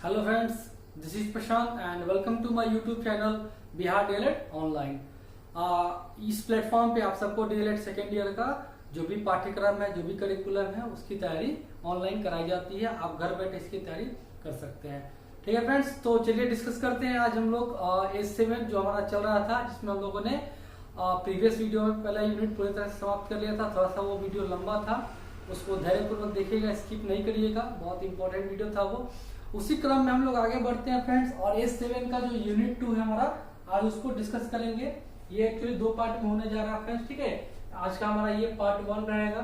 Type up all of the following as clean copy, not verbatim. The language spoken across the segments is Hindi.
Hello friends, this is Prashant and welcome to my YouTube channel Bihar DElEd online. इस प्लेटफॉर्म पे आप सबको डीएलएड सेकेंड ईयर का जो भी पाठ्यक्रम है, जो भी करिकुलम है, उसकी तैयारी ऑनलाइन कराई जाती है। आप घर बैठे इसकी तैयारी कर सकते हैं। ठीक है फ्रेंड्स, तो चलिए डिस्कस करते हैं। आज हम लोग S7 जो हमारा चल रहा था, जिसमें हम लोगों ने प्रीवियस वीडियो में पहला यूनिट पूरी तरह से समाप्त कर लिया था। थोड़ा सा वो वीडियो लंबा था, उसको धैर्यपूर्वक देखिएगा, स्किप नहीं करिएगा, बहुत इंपॉर्टेंट वीडियो था वो। उसी क्रम में हम लोग आगे बढ़ते हैं फ्रेंड्स, और S7 का जो यूनिट 2 है हमारा, आज उसको डिस्कस करेंगे। ये एक्चुअली 2 पार्ट में होने जा रहा है फ्रेंड्स। ठीक है, आज का हमारा ये पार्ट 1 रहेगा,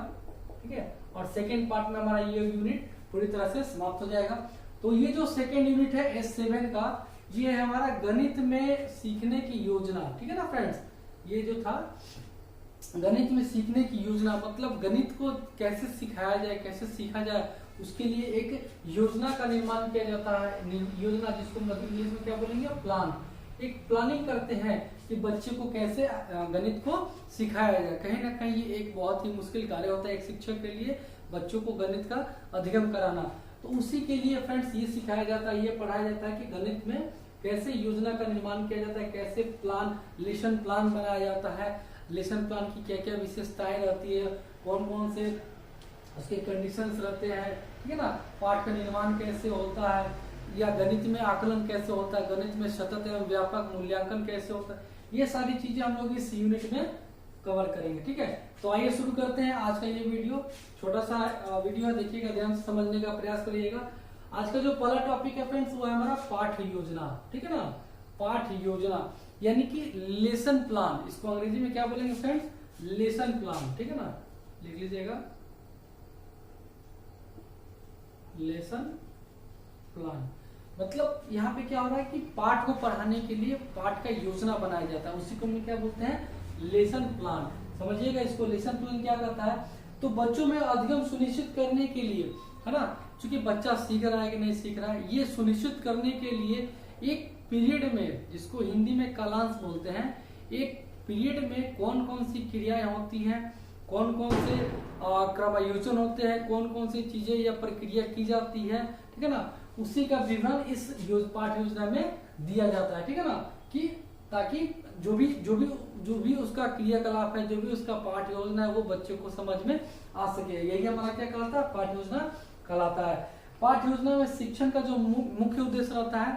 ठीक है, और सेकेंड पार्ट में हमारा ये यूनिट पूरी तरह से समाप्त हो जाएगा। तो ये जो सेकेंड यूनिट है S7 का, ये है हमारा गणित में सीखने की योजना। ठीक है ना फ्रेंड्स, ये जो था गणित में सीखने की योजना, मतलब गणित को कैसे सिखाया जाए, कैसे सीखा जाए, उसके लिए एक योजना का निर्माण किया जाता है। योजना, जिसको इंग्लिश में क्या बोलेंगे, प्लान। एक प्लानिंग करते हैं कि बच्चे को कैसे गणित को सिखाया जाए। कहीं ना कहीं ये एक बहुत ही मुश्किल कार्य होता है एक शिक्षक के लिए, बच्चों को गणित का अधिगम कराना। तो उसी के लिए फ्रेंड्स ये सिखाया जाता है, ये पढ़ाया जाता है कि गणित में कैसे योजना का निर्माण किया जाता है, कैसे प्लान, लेसन प्लान बनाया जाता है, लेसन प्लान की क्या क्या विशेषताएं रहती है, कौन कौन से उसके कंडीशंस रहते हैं, ठीक है ना, पाठ का निर्माण कैसे होता है, या गणित में आकलन कैसे होता है, गणित में सतत एवं व्यापक मूल्यांकन कैसे होता है, ये सारी चीजें हम लोग इस यूनिट में कवर करेंगे। ठीक है, तो आइए शुरू करते हैं आज का ये वीडियो। छोटा सा वीडियो है, देखिएगा, ध्यान से समझने का प्रयास करिएगा। आज का जो पहला टॉपिक है फ्रेंड्स, वो है हमारा पाठ योजना। ठीक है ना, पाठ योजना यानी कि लेसन प्लान। इसको अंग्रेजी में क्या बोलेंगे फ्रेंड्स, लेसन प्लान। ठीक है ना, लिख लीजिएगा, लेसन प्लान। मतलब यहाँ पे क्या हो रहा है कि पाठ को पढ़ाने के लिए पाठ का योजना बनाया जाता है, उसी को हम क्या बोलते हैं, लेसन प्लान। समझिएगा इसको, लेसन प्लान क्या करता है, तो बच्चों में अधिगम सुनिश्चित करने के लिए, है ना, क्योंकि बच्चा सीख रहा है कि नहीं सीख रहा है, ये सुनिश्चित करने के लिए एक पीरियड में, जिसको हिंदी में कालांश बोलते हैं, एक पीरियड में कौन कौन सी क्रियाएं होती हैं, कौन कौन से क्रमायोजन होते हैं, कौन कौन सी चीजें या प्रक्रिया की जाती है, ठीक है ना, उसी का विवरण इस पाठ योजना में दिया जाता है। ठीक है ना, कि ताकि जो भी उसका क्रियाकलाप है, जो भी उसका पाठ योजना है, वो बच्चे को समझ में आ सके। यही हमारा क्या कहलाता है, पाठ योजना कहलाता है। पाठ योजना में शिक्षण का जो मुख्य उद्देश्य रहता है,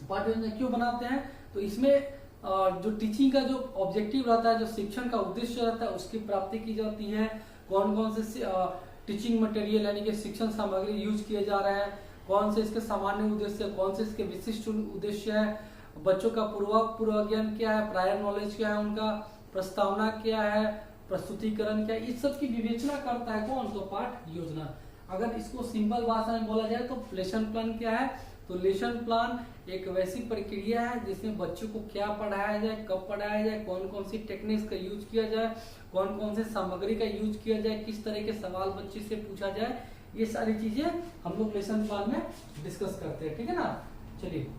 पाठ योजना क्यों बनाते हैं, तो इसमें जो टीचिंग का जो ऑब्जेक्टिव रहता है, जो शिक्षण का उद्देश्य रहता है, उसकी प्राप्ति की जाती है। कौन कौन से टीचिंग मटेरियल यानी कि शिक्षण सामग्री यूज किए जा रहे हैं, कौन से इसके सामान्य उद्देश्य, कौन से इसके विशिष्ट उद्देश्य है, बच्चों का पूर्व ज्ञान क्या है, प्रायर नॉलेज क्या है, उनका प्रस्तावना क्या है, प्रस्तुतिकरण क्या है, इस सब की विवेचना करता है कौन, तो पाठ योजना। अगर इसको सिंपल भाषा में बोला जाए तो लेसन प्लान क्या है, तो लेसन प्लान एक वैसी प्रक्रिया है जिसमें बच्चों को क्या पढ़ाया जाए, कब पढ़ाया जाए, कौन कौन सी टेक्निक्स का यूज किया जाए, कौन कौन से सामग्री का यूज किया जाए, किस तरह के सवाल बच्चे से पूछा जाए, ये सारी चीजें हम लोग लेसन प्लान में डिस्कस करते हैं। ठीक है ना, चलिए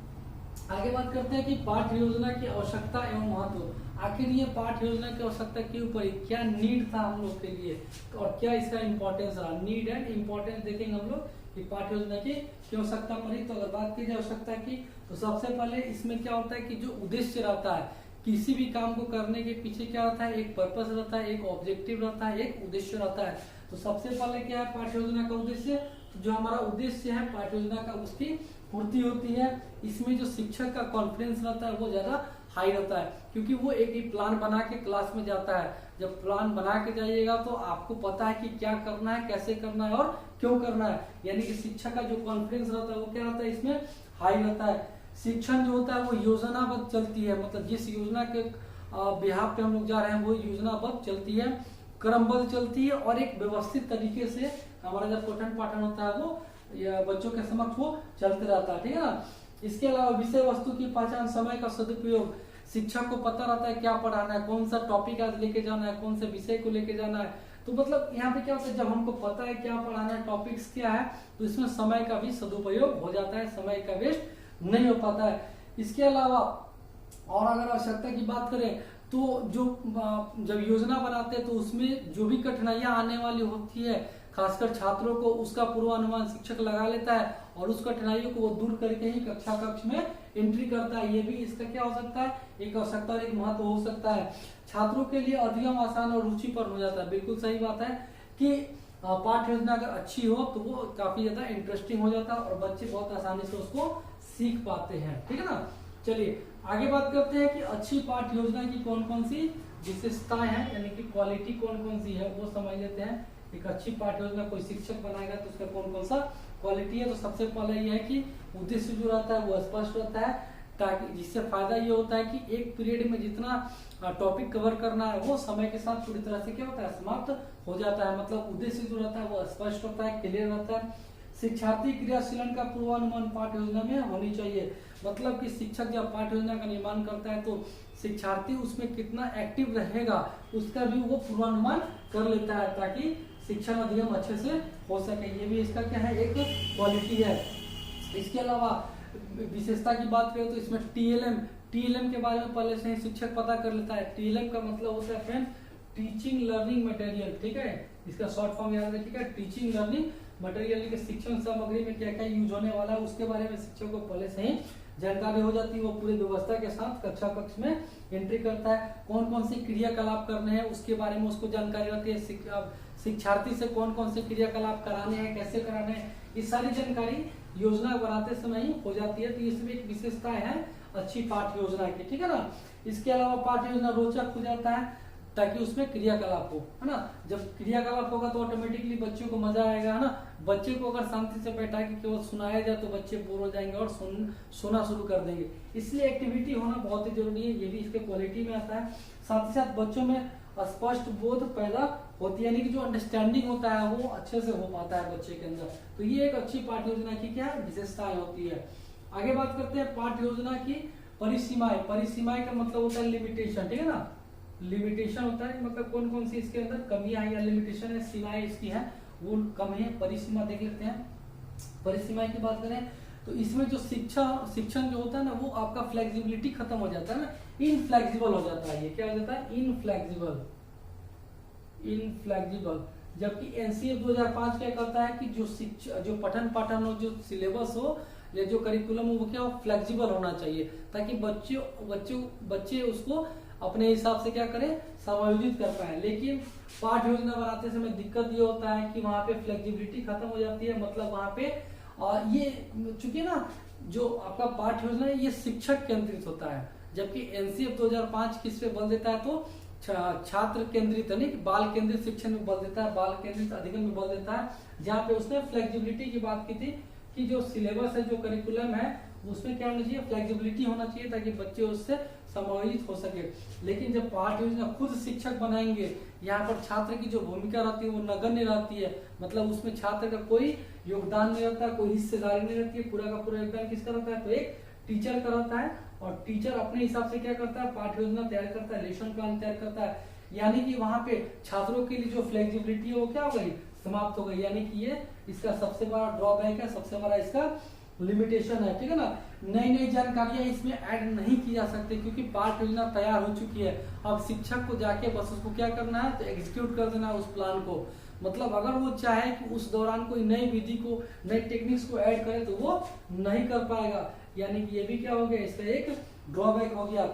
आगे बात करते हैं कि पाठ योजना की आवश्यकता एवं महत्व। आखिर ये पाठ योजना की आवश्यकता क्यों पड़ी, क्या नीड था हम लोग के लिए, और क्या इसका इंपॉर्टेंस रहा। नीड एंड इंपॉर्टेंस देखेंगे हम लोग कि पाठ योजना की क्यों आवश्यकता पड़ी। तो अगर बात की जाए आवश्यकता की, तो सबसे पहले इसमें क्या होता है कि जो उद्देश्य रहता है, किसी भी काम को करने के पीछे क्या रहता है, एक पर्पस रहता है, एक ऑब्जेक्टिव रहता है, एक उद्देश्य रहता है। तो सबसे पहले क्या है पाठ योजना का उद्देश्य, तो जो हमारा उद्देश्य है पाठ योजना का, उसकी पूर्ति होती है। इसमें जो शिक्षक का कॉन्फिडेंस रहता है वो ज्यादा हाई रहता है, क्योंकि वो एक प्लान बना के क्लास में जाता है। जब प्लान बना के जाइएगा तो आपको पता है कि क्या करना है, कैसे करना है और क्यों करना है, यानी कि शिक्षक का जो कॉन्फिडेंस रहता है वो क्या रहता है, इसमें हाई रहता है। शिक्षण जो होता है वो योजनाबद्ध चलती है, मतलब जिस योजना के बिहाफ पे हम लोग जा रहे हैं वो योजनाबद्ध चलती है, क्रमबद्ध चलती है, और एक व्यवस्थित तरीके से हमारा जब पठन पाठन होता है वो बच्चों के समक्ष वो चलते रहता है। ठीक है ना, इसके अलावा विषय वस्तु की पहचान, समय का सदुपयोग, शिक्षक को पता रहता है क्या पढ़ाना है, कौन सा टॉपिक आज लेके जाना है, कौन से विषय को लेके जाना है। तो मतलब यहाँ पे क्या होता है, जब हमको पता है क्या पढ़ाना है, टॉपिक्स क्या है, तो इसमें समय का भी सदुपयोग हो जाता है, समय का वेस्ट नहीं हो पाता है। इसके अलावा और अगर आवश्यकता की बात करें तो जो जब योजना बनाते हैं तो उसमें जो भी कठिनाइयां आने वाली होती है, खासकर छात्रों को उसका पूर्वानुमान शिक्षक लगा लेता है और उस कठिनाइयों को वो दूर करके ही कक्षा कक्ष में एंट्री करता है। ये भी इसका क्या हो सकता है, एक आवश्यकता और एक महत्व हो सकता है। छात्रों के लिए अधिगम आसान और रुचिपर हो जाता है। बिल्कुल सही बात है कि पाठ्य योजना अगर अच्छी हो तो वो काफी ज्यादा इंटरेस्टिंग हो जाता है और बच्चे बहुत आसानी से उसको सीख पाते हैं। ठीक है ना। चलिए आगे बात करते हैं कि अच्छी पाठ्य योजना की कौन कौन सी विशेषताएं हैं, यानी कि क्वालिटी कौन कौन सी है वो समझ लेते हैं। एक अच्छी पाठ्य योजना कोई शिक्षक बनाएगा तो उसका कौन कौन सा क्वालिटी है। तो सबसे पहले ये है कि उद्देश्य जो रहता है वो स्पष्ट रहता है, ताकि जिससे फायदा ये होता है कि एक पीरियड में जितना टॉपिक कवर करना है वो समय के साथ पूरी तरह से क्या होता है, समाप्त हो जाता है। मतलब उद्देश्य जो रहता है वो स्पष्ट होता है, क्लियर रहता है। शिक्षार्थी क्रियाशीलन का पूर्वानुमान पाठ्य योजना में होनी चाहिए। मतलब कि शिक्षक जब पाठ्य योजना का निर्माण करता है तो शिक्षार्थी उसमें कितना एक्टिव रहेगा उसका भी वो पूर्वानुमान कर लेता है, ताकि शिक्षण अधिगम अच्छे से हो सके। ये भी इसका क्या है, एक क्वालिटी है। इसके अलावा विशेषता की बात करें तो इसमें टीएलएम के बारे में पहले से ही शिक्षक पता कर लेता है। टीएलएम का मतलब होता है फ्रेंड टीचिंग लर्निंग मटेरियल। ठीक है, इसका शॉर्ट फॉर्म याद रखिएगा, टीचिंग लर्निंग मटेरियल के शिक्षण सामग्री में क्या क्या यूज होने वाला है उसके बारे में शिक्षक को पहले से ही जानकारी हो जाती है। वो पूरी व्यवस्था के साथ कक्षा कक्ष में एंट्री करता है। कौन कौन सी क्रियाकलाप करने हैं उसके बारे में उसको जानकारी रहती है। शिक्षार्थी से कौन कौन से क्रियाकलाप कराने हैं, कैसे कराने हैं, ये सारी जानकारी योजना बनाते समय ही हो जाती है। तो इसमें एक विशेषता है अच्छी पाठ्य योजना की। ठीक है ना। इसके अलावा पाठ्य योजना रोचक हो जाता है ताकि उसमें क्रियाकलाप हो, है ना। जब क्रियाकलाप होगा तो ऑटोमेटिकली बच्चों को मजा आएगा, है ना। बच्चे को अगर शांति से बैठा के केवल सुनाया जाए तो बच्चे बोर हो जाएंगे और सुनना शुरू कर देंगे। इसलिए एक्टिविटी होना बहुत ही जरूरी है, ये भी इसके क्वालिटी में आता है। साथ ही साथ बच्चों में स्पष्ट बोध पैदा होती है, यानी कि जो अंडरस्टैंडिंग होता है वो अच्छे से हो पाता है बच्चे के अंदर। तो ये एक अच्छी पाठ्य योजना की क्या विशेषताएं होती है। आगे बात करते हैं पाठ्य योजना की परिसीमाएं। परिसीमाएं का मतलब होता है लिमिटेशन। ठीक है ना, लिमिटेशन होता है मतलब कौन कौन सी इसके अंदर कमियां है या लिमिटेशन है, सीमाएं इसकी हैं वो कम है। परिसीमा देख लेते हैं। परिसीमाएं की बात करें तो इसमें जो शिक्षण जो होता है ना वो आपका फ्लेक्सिबिलिटी खत्म हो जाता है ना, इनफ्लेक्सिबल हो जाता है। ये क्या हो जाता है, इनफ्लेक्सिबल। जबकि एनसीएफ 2005 क्या कहता है कि जो पठन पाठन हो, जो सिलेबस हो या जो करिकुलम हो वो क्या हो, फ्लेक्सिबल होना चाहिए, ताकि बच्चे उसको अपने हिसाब से क्या करें, समायोजित कर पाए। लेकिन पाठ्य योजना बनाते समय दिक्कत ये होता है कि वहां पे फ्लेक्सिबिलिटी खत्म हो जाती है। मतलब वहां पे ये चूंकि ना जो आपका पाठ्य योजना है ये शिक्षक केंद्रित होता है, जबकि एनसीएफ 2005 किस पे बल देता है तो छात्र केंद्रित, यानी बाल केंद्रित शिक्षण में बल देता है, बाल केंद्रित अधिगम में बल देता है। जहाँ पे उसने फ्लेक्सिबिलिटी की बात की थी कि जो सिलेबस है, जो करिकुलम है उसमें क्या होना चाहिए, फ्लेक्सिबिलिटी होना चाहिए, ताकि बच्चे उससे समायोजित हो सके। लेकिन जब पाठ्य योजना खुद शिक्षक बनाएंगे, यहाँ पर छात्र की जो भूमिका रहती है वो नगण्य रहती है। मतलब उसमें छात्र का कोई योगदान नहीं रहता, कोई हिस्सेदारी नहीं रहती है। पूरा का पूरा योगदान किसका रहता है, तो एक टीचर का रहता है। और टीचर अपने हिसाब से क्या करता है, पाठ्य योजना तैयार करता है, लेसन प्लान तैयार करता है। यानी कि वहां पे छात्रों के लिए जो फ्लेक्सिबिलिटी है वो क्या हो गई, समाप्त हो गई। यानी कि ये इसका सबसे बड़ा ड्रॉबैक है, सबसे बड़ा इसका लिमिटेशन है। ठीक है ना। नई जानकारियां इसमें ऐड नहीं की जा सकती क्योंकि पाठ्य योजना तैयार हो चुकी है। अब शिक्षक को जाके बस उसको क्या करना है, तो एग्जीक्यूट कर देना है उस प्लान को। मतलब अगर वो चाहे कि उस दौरान कोई नई विधि को, नई टेक्निक्स को ऐड करे तो वो नहीं कर पाएगा। यानी कि ये भी क्या हो गया, इसका एक ड्रॉबैक हो गया।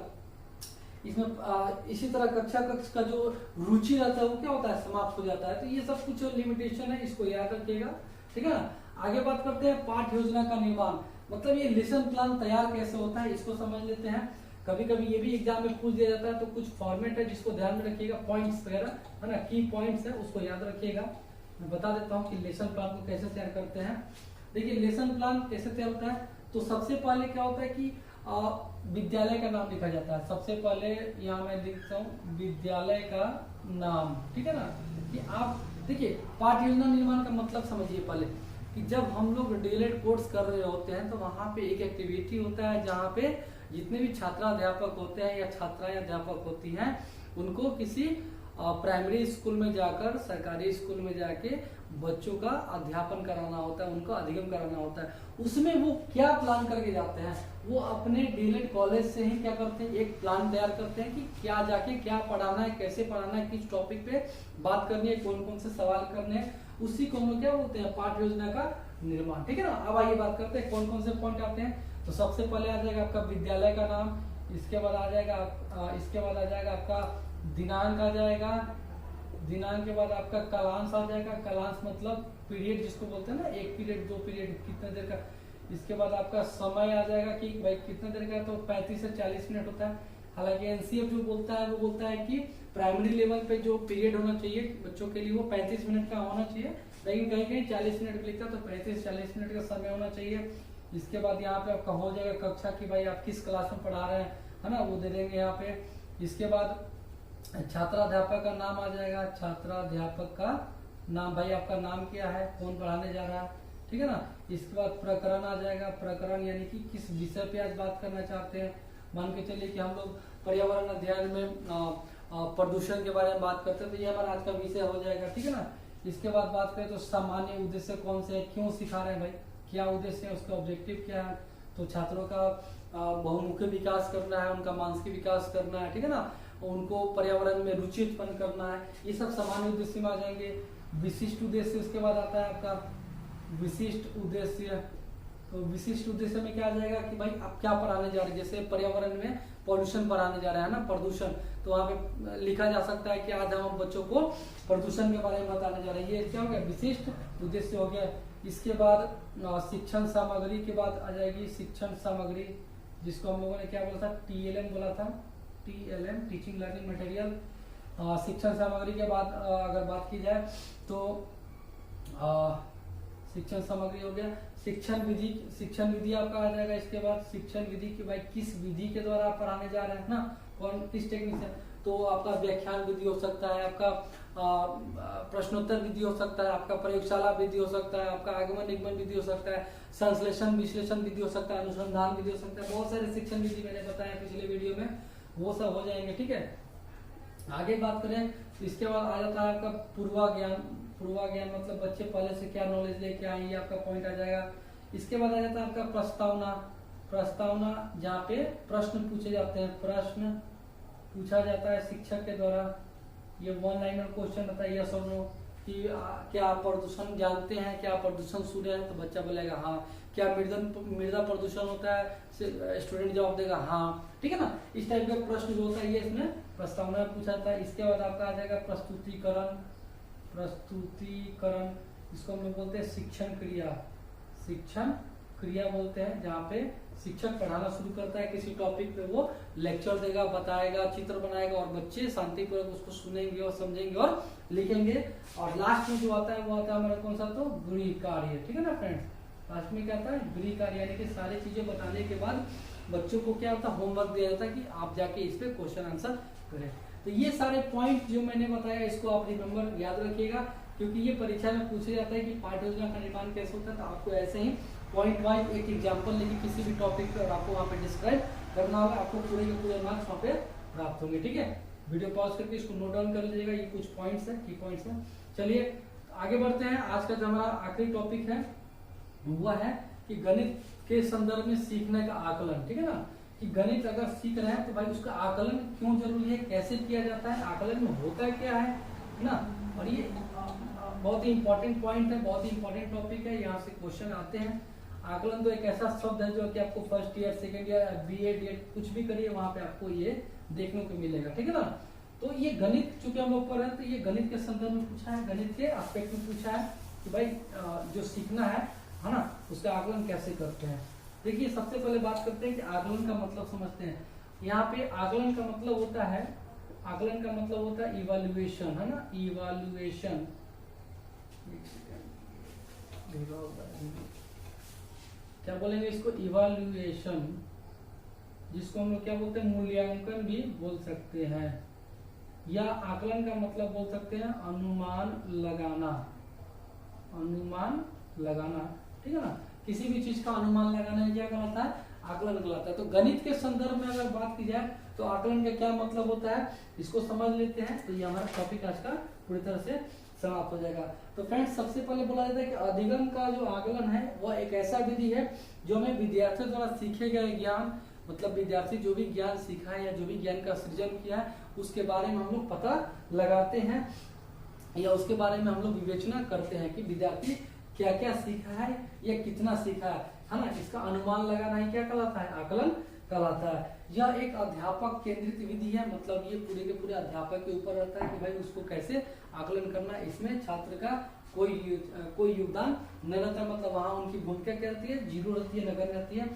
इसमें इसी तरह कक्षा कक्ष का जो रुचि रहता है वो क्या होता है, समाप्त हो जाता है। तो ये सब कुछ लिमिटेशन है, इसको याद रखिएगा। ठीक है ना। आगे बात करते हैं पाठ्य योजना का निर्माण। मतलब ये लेसन प्लान तैयार कैसे होता है इसको समझ लेते हैं। कभी कभी ये भी एग्जाम में पूछ दिया जाता है, तो कुछ फॉर्मेट है जिसको ध्यान में रखिएगा, पॉइंट्स वगैरह है ना, की पॉइंट्स है उसको याद रखिएगा। मैं बता देता हूँ कि लेसन प्लान को कैसे तैयार करते हैं। देखिए लेसन प्लान कैसे तैयार होता है, तो सबसे पहले क्या होता है कि विद्यालय का नाम लिखा जाता है। सबसे पहले यहाँ मैं लिखता हूँ विद्यालय का नाम। ठीक है ना। कि आप देखिए पाठ्य योजना निर्माण का मतलब समझिए पहले कि जब हम लोग डीएलएड कोर्स कर रहे होते हैं तो वहाँ पे एक एक्टिविटी होता है जहाँ पे जितने भी छात्राध्यापक होते हैं या छात्राएं अध्यापक होती हैं उनको किसी प्राइमरी स्कूल में जाकर, सरकारी स्कूल में जाके बच्चों का अध्यापन कराना होता है, उनको अधिगम कराना होता है। उसमें वो क्या प्लान करके जाते हैं, वो अपने डीएलएड कॉलेज से ही क्या करते हैं, एक प्लान तैयार करते हैं कि क्या जाके क्या पढ़ाना है, कैसे पढ़ाना है, किस टॉपिक पे बात करनी है, कौन कौन से सवाल करने हैं। उसी को हम लोग क्या बोलते हैं, पाठ योजना का निर्माण। ठीक है ना। अब आइए बात करते हैं कौन कौन से पॉइंट आते हैं। तो सबसे पहले आ जाएगा आपका विद्यालय का नाम, इसके बाद आ जाएगा आपका दिनांक आ जाएगा, दिनांक के बाद आपका कालांश आ जाएगा, कालांश मतलब पीरियड जिसको बोलते हैं ना, एक पीरियड, दो पीरियड, कितने देर का। इसके बाद आपका समय आ जाएगा कि भाई कितने देर का, तो 35 से 40 मिनट होता है। हालांकि एनसीएफ जो बोलता है वो बोलता है कि प्राइमरी लेवल पे जो पीरियड होना चाहिए बच्चों के लिए वो 35 मिनट का होना चाहिए, लेकिन कहीं कहीं 40 मिनट लिखता है, तो 35-40 मिनट का समय होना चाहिए। इसके बाद यहाँ पे आपका हो जाएगा कक्षा की भाई आप किस क्लास में पढ़ा रहे हैं, है ना, वो दे देंगे यहाँ पे। इसके बाद छात्राध्यापक का नाम आ जाएगा, छात्राध्यापक का नाम, भाई आपका नाम क्या है, कौन पढ़ाने जा रहा है, ठीक है ना। इसके बाद प्रकरण आ जाएगा, प्रकरण यानी कि किस विषय पे आज बात करना चाहते हैं। मान के चलिए कि हम लोग पर्यावरण अध्ययन में प्रदूषण के बारे में बात करते हैं, तो ये हमारा आज का विषय हो जाएगा, ठीक है ना। इसके बाद बात करें तो सामान्य उद्देश्य कौन से है, क्यों सिखा रहे हैं भाई, क्या उद्देश्य है, उसका ऑब्जेक्टिव क्या है। तो छात्रों का बहुमुखी विकास करना है, उनका मानसिक विकास करना है, ठीक है ना, उनको पर्यावरण में रुचि उत्पन्न करना है, ये सब सामान्य उद्देश्य में आ जाएंगे। विशिष्ट उद्देश्य उसके बाद आता है आपका विशिष्ट उद्देश्य। तो विशिष्ट उद्देश्य में क्या आ जाएगा कि भाई आप क्या पढ़ाने जा रहे हैं, जैसे पर्यावरण में पॉल्यूशन पढ़ाने जा रहे हैं ना, प्रदूषण, तो वहाँ पे लिखा जा सकता है कि आज हम बच्चों को प्रदूषण के बारे में बताने जा रहे हैं, ये क्या हो गया, विशिष्ट उद्देश्य हो गया। इसके बाद शिक्षण सामग्री के बाद आ जाएगी शिक्षण सामग्री, जिसको हम लोगों ने क्या बोला था, TLM बोला था, TLM टीचिंग लर्निंग मटेरियल। शिक्षण सामग्री के बाद अगर बात की जाए तो शिक्षण सामग्री हो गया। शिक्षण विधि आपका आ जाएगा। इसके बाद शिक्षण विधि की भाई किस विधि के द्वारा आप पढ़ाने जा रहे हैं ना, कौन किस टेक्निक से, तो आपका व्याख्यान विधि हो सकता है, आपका प्रश्नोत्तर विधि हो सकता है, आपका प्रयोगशाला विधि हो सकता है, आपका आगमन निगमन विधि हो सकता है, संश्लेषण विश्लेषण विधि हो सकता है, अनुसंधान विधि हो सकता है, बहुत सारे शिक्षण विधि मैंने बताया पिछले वीडियो में, वो सब हो जाएंगे, ठीक है। आगे बात करें तो इसके बाद आ जाता है आपका पूर्वाज्ञान मतलब बच्चे पहले से क्या नॉलेज लेके आए, ये आपका पॉइंट आ जाएगा। इसके बाद आ जाता है आपका प्रस्तावना जहाँ पे प्रश्न पूछे जाते हैं, प्रश्न पूछा जाता है शिक्षक के द्वारा, ये 1 लाइनर क्वेश्चन रहता है, यस और नो, कि क्या आप प्रदूषण जानते हैं, क्या प्रदूषण सूर्य है, तो बच्चा बोलेगा हाँ। क्या मृदा प्रदूषण होता है, स्टूडेंट जवाब देगा हाँ, ठीक है ना। इस टाइप का प्रश्न जो होता है ये इसमें प्रस्तावना में पूछा जाता है। इसके बाद आपका आ जाएगा प्रस्तुतिकरण, इसको हम लोग बोलते हैं शिक्षण क्रिया बोलते हैं, जहाँ पे शिक्षक पढ़ाना शुरू करता है किसी टॉपिक पे, वो लेक्चर देगा, बताएगा, चित्र बनाएगा और बच्चे शांतिपूर्वक उसको सुनेंगे और समझेंगे और लिखेंगे। और लास्ट में जो आता है वो आता है हमारा कौन सा, तो गृह कार्य, ठीक है ना फ्रेंड्स। लास्ट में क्या आता है, गृह कार्य, यानी कि सारी चीजें बताने के बाद बच्चों को क्या होता है, होमवर्क दिया जाता है कि आप जाके इस पे क्वेश्चन आंसर करें। तो ये सारे पॉइंट जो मैंने बताया इसको आप रिमेम्बर याद रखिएगा, क्योंकि ये परीक्षा में पूछा जाता है कि पाठ्य योजना का निर्माण कैसे होता है। तो आपको ऐसे ही पॉइंट वाइज एक एग्जांपल लेके किसी भी टॉपिक पर आपको वहाँ पे डिस्क्राइब करना होगा, आपको पूरे के पूरे मार्क्स वहाँ पे प्राप्त होंगे, ठीक है। वीडियो पॉज करके इसको नोट डाउन कर लीजिएगा, ये कुछ पॉइंट्स है, की पॉइंट्स है। चलिए आगे बढ़ते हैं। आज का जो हमारा आखिरी टॉपिक है वो है कि गणित के संदर्भ में सीखने का आकलन, ठीक है ना, कि गणित अगर सीख रहे हैं तो भाई उसका आकलन क्यों जरूरी है, कैसे किया जाता है, आकलन में होता क्या है ना। और ये बहुत ही इंपॉर्टेंट पॉइंट है, बहुत ही इंपॉर्टेंट टॉपिक है, यहाँ से क्वेश्चन आते हैं। आकलन तो एक ऐसा शब्द है जो कि आपको first year, second year, BA DED कुछ भी करिए वहां पे आपको ये देखने को मिलेगा, ठीक है ना। तो ये गणित चूंकि हम लोग पढ़ रहे हैं तो ये गणित के संदर्भ में पूछा है, गणित के एस्पेक्ट में पूछा है कि भाई जो सीखना है ना, उसका आकलन कैसे करते हैं। देखिए सबसे पहले बात करते हैं कि आकलन का मतलब समझते हैं। यहाँ पे आकलन का मतलब होता है, आकलन का मतलब होता है इवैल्यूएशन, है ना, इवैल्यूएशन। क्या बोलेंगे इसको, इवैल्यूएशन, जिसको हम लोग क्या बोलते हैं, मूल्यांकन भी बोल सकते हैं, या आकलन का मतलब बोल सकते हैं अनुमान लगाना, अनुमान लगाना, ठीक है ना। किसी भी चीज का अनुमान लगाना क्या कहलाता है, आकलन कहलाता है। तो गणित के संदर्भ में अगर बात की जाए तो आकलन का क्या मतलब होता है, इसको समझ लेते हैं। तो ये हमारा टॉपिक आज का पूरी तरह से समाप्त हो जाएगा। तो फ्रेंड्स सबसे पहले बोला जाता है कि अधिगम का जो आकलन है वह एक ऐसा विधि है जो हमें विद्यार्थियों द्वारा सीखे गए ज्ञान, मतलब विद्यार्थी जो भी ज्ञान सीखा है या जो भी ज्ञान का सृजन किया है उसके बारे में हम लोग पता लगाते हैं या उसके बारे में हम लोग विवेचना करते हैं कि विद्यार्थी क्या क्या सीखा है या कितना सीखा है ना। इसका अनुमान लगाना ही क्या कहलाता है, आकलन कहलाता है। यह एक अध्यापक केंद्रित विधि है, मतलब ये पूरे के पूरे अध्यापक के ऊपर रहता है कि भाई उसको कैसे आकलन करना है। इसमें छात्र का कोई योगदान नहीं रहता, मतलब वहाँ उनकी भूमिका क्या रहती है, जीरो रहती है, नगण्य रहती है।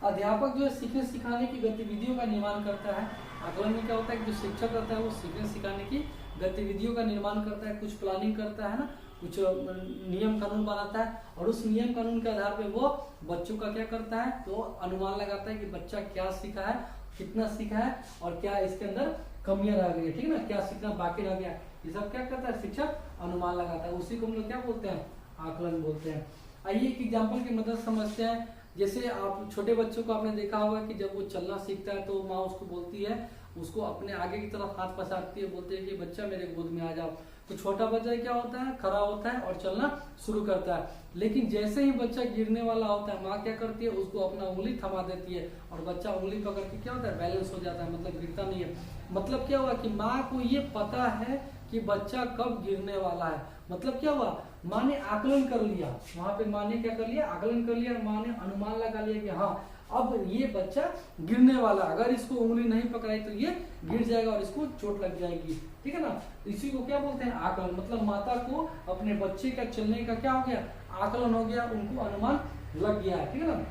अध्यापक जो है सीखने सिखाने की गतिविधियों का निर्माण करता है। आकलन में क्या होता है कि जो शिक्षक रहता है वो सीखने सिखाने की गतिविधियों का निर्माण करता है, कुछ प्लानिंग करता है ना, कुछ नियम कानून बनाता है, और उस नियम कानून के आधार पे वो बच्चों का क्या करता है, तो अनुमान लगाता है कि बच्चा क्या सीखा है, कितना सीखा है, और क्या इसके अंदर कमियां रह गई है, ठीक है ना, क्या सीखना बाकी रह गया, ये सब क्या करता है, शिक्षक अनुमान लगाता है। उसी को हम लोग क्या बोलते हैं, आकलन बोलते हैं। आइए एक एग्जाम्पल की मदद समझते हैं। जैसे आप छोटे बच्चों को आपने देखा होगा कि जब वो चलना सीखता है तो माँ उसको बोलती है, उसको अपने आगे की तरफ हाथ पसारती है, बोलती है कि बच्चा मेरे गोद में आ जाओ। तो छोटा बच्चा क्या होता है, खड़ा होता है और चलना शुरू करता है। लेकिन जैसे ही बच्चा गिरने वाला होता है, माँ क्या करती है, उसको अपना उंगली थमा देती है और बच्चा उंगली पकड़ के क्या होता है, बैलेंस हो जाता है, मतलब गिरता नहीं है। मतलब क्या हुआ कि माँ को ये पता है कि बच्चा कब गिरने वाला है। मतलब क्या हुआ, माँ ने आकलन कर लिया, वहां पे माँ ने क्या कर लिया, आकलन कर लिया, माँ ने अनुमान लगा लिया कि हाँ अब ये बच्चा गिरने वाला, अगर इसको उंगली नहीं पकड़ाई तो ये गिर जाएगा और इसको चोट लग जाएगी, ठीक है ना। इसी को क्या बोलते हैं, आकलन। मतलब माता को अपने बच्चे का चलने का क्या हो गया, आकलन हो गया, उनको अनुमान लग गया है, ठीक है ना।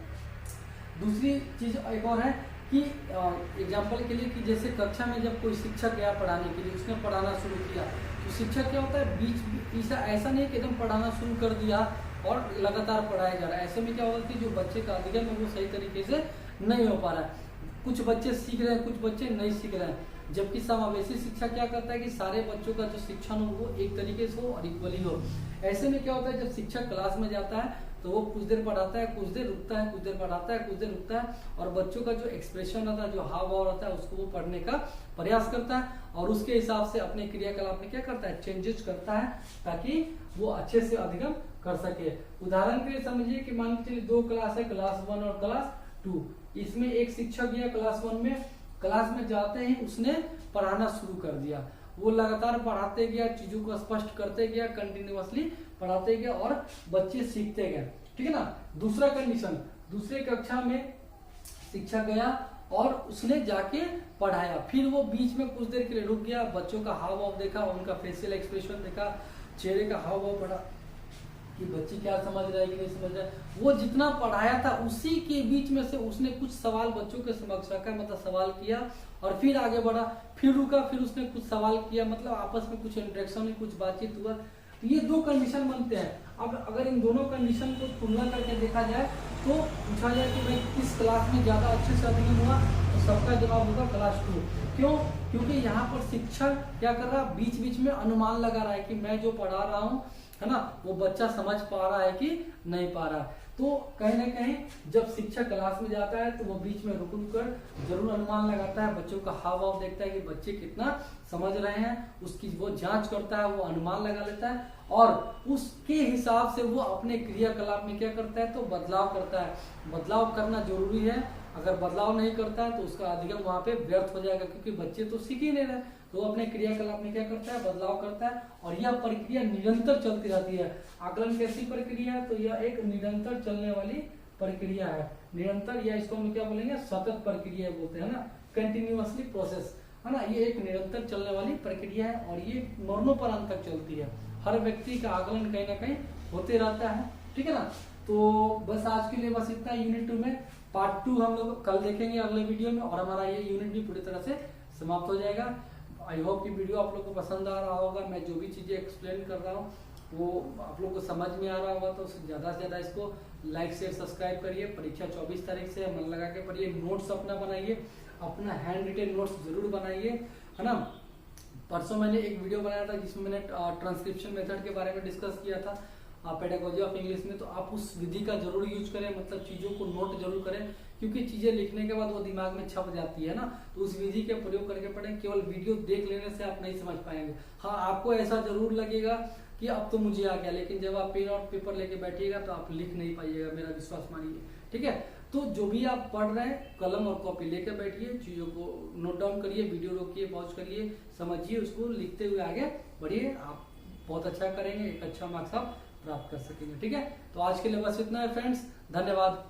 दूसरी चीज एक और है कि एग्जाम्पल के लिए कि जैसे कक्षा में जब कोई शिक्षक गया पढ़ाने के लिए, उसने पढ़ाना शुरू किया, तो शिक्षक क्या होता है, बीच ऐसा नहीं कि एकदम पढ़ाना शुरू कर दिया और लगातार पढ़ाया जा रहा है। ऐसे में क्या होता है कि जो बच्चे का अध्ययन है वो सही तरीके से नहीं हो पा रहा है, कुछ बच्चे सीख रहे हैं, कुछ बच्चे नहीं सीख रहे हैं। जबकि समावेशी शिक्षा क्या करता है कि सारे बच्चों का जो शिक्षण हो वो एक तरीके से हो और इक्वली हो। ऐसे में क्या होता है, जब शिक्षक क्लास में जाता है तो वो कुछ देर पढ़ाता है, कुछ देर रुकता है, कुछ देर पढ़ाता है, कुछ देर रुकता है, और बच्चों का जो एक्सप्रेशन होता है, जो हाव भाव रहता है, उसको वो पढ़ने का प्रयास करता है और उसके हिसाब से अपने क्रियाकलाप में क्या करता है, चेंजेस करता है, ताकि वो अच्छे से अधिगम कर सके। उदाहरण के लिए समझिए कि मान लीजिए 2 क्लास है, क्लास 1 और क्लास 2। इसमें एक शिक्षक गया क्लास 1 में, क्लास में जाते ही उसने पढ़ाना शुरू कर दिया, वो लगातार पढ़ाते गया, चीजों को स्पष्ट करते गया, कंटिन्यूअसली पढ़ाते गया और बच्चे सीखते गए, ठीक है ना। दूसरा कंडीशन, दूसरे कक्षा में शिक्षक गया और उसने जाके पढ़ाया, फिर वो बीच में कुछ देर के लिए रुक गया, बच्चों का हाव भाव देखा, उनका फेशियल एक्सप्रेशन देखा, चेहरे का हाव भाव पढ़ा कि बच्चे क्या समझ रहे हैं कि नहीं समझ रहे हैं। वो जितना पढ़ाया था उसी के बीच में से उसने कुछ सवाल बच्चों के समक्ष रखा, मतलब सवाल किया और फिर आगे बढ़ा, फिर रुका, फिर उसने कुछ सवाल किया, मतलब आपस में कुछ इंटरेक्शन हुई, कुछ बातचीत हुआ। तो ये 2 कंडीशन बनते हैं। अब अगर इन दोनों कंडीशन को तुलना करके देखा जाए तो पूछा जाए कि भाई किस क्लास में ज्यादा अच्छे से अध्ययन हुआ, तो सबका जवाब होगा क्लास 2। क्यों? क्योंकि यहाँ पर शिक्षक क्या कर रहा है, बीच बीच में अनुमान लगा रहा है कि मैं जो पढ़ा रहा हूँ, है ना, वो बच्चा समझ पा रहा है कि नहीं पा रहा है। तो कहीं ना कहीं जब शिक्षक क्लास में जाता है तो वो बीच में रुक कर जरूर अनुमान लगाता है, बच्चों का हाव भाव देखता है कि बच्चे कितना समझ रहे हैं, उसकी वो जांच करता है, वो अनुमान लगा लेता है और उसके हिसाब से वो अपने क्रियाकलाप में क्या करता है, तो बदलाव करता है। बदलाव करना जरूरी है, अगर बदलाव नहीं करता है तो उसका अधिगम वहाँ पे व्यर्थ हो जाएगा, क्योंकि बच्चे तो सीख ही नहीं रहे। तो वो अपने क्रियाकलाप में क्या करता है, बदलाव करता है और यह प्रक्रिया निरंतर चलती रहती है। आकलन कैसी प्रक्रिया है, तो यह एक निरंतर चलने वाली प्रक्रिया है। निरंतर, या इसको हम क्या बोलेंगे, सतत प्रक्रिया बोलते हैं ना, कंटिन्यूअसली प्रोसेस, है ना। ये एक निरंतर चलने वाली प्रक्रिया है और ये मरणोपरांत तक चलती है। हर व्यक्ति का आकलन कहीं ना कहीं होते रहता है, ठीक है ना। तो बस आज के लिए बस इतना यूनिट 2 में। पार्ट 2 हम लोग कल देखेंगे अगले वीडियो में और हमारा ये यूनिट भी पूरी तरह से समाप्त हो जाएगा। आई होप कि वीडियो आप लोग को पसंद आ रहा होगा। मैं जो भी चीज़ें एक्सप्लेन कर रहा हूँ वो आप लोग को समझ में आ रहा होगा, तो ज़्यादा से ज़्यादा इसको लाइक शेयर सब्सक्राइब करिए। परीक्षा 24 तारीख से, मन लगा के पढ़िए, नोट्स अपना बनाइए, अपना हैंड रिटेन नोट्स जरूर बनाइए, है ना। परसों मैंने एक वीडियो बनाया था जिसमें मैंने ट्रांसक्रिप्शन मेथड के बारे में डिस्कस किया था, पेडागोजी ऑफ इंग्लिश में। तो आप उस विधि का जरूर यूज करें, मतलब चीज़ों को नोट जरूर करें, क्योंकि चीज़ें लिखने के बाद वो दिमाग में छप जाती है ना। तो उस विधि के प्रयोग करके पढ़ें, केवल वीडियो देख लेने से आप नहीं समझ पाएंगे। हाँ, आपको ऐसा जरूर लगेगा कि अब तो मुझे आ गया, लेकिन जब आप पेन और पेपर लेके बैठिएगा तो आप लिख नहीं पाइएगा, मेरा विश्वास मानिए, ठीक है। तो जो भी आप पढ़ रहे हैं, कलम और कॉपी लेके बैठिए, चीज़ों को नोट डाउन करिए, वीडियो रोकिए, पॉज करिए, समझिए, उसको लिखते हुए आगे बढ़िए। आप बहुत अच्छा करेंगे, एक अच्छा मार्क्स आप प्राप्त कर सकेंगे। ठीक है, तो आज के लिए बस इतना है फ्रेंड्स, धन्यवाद।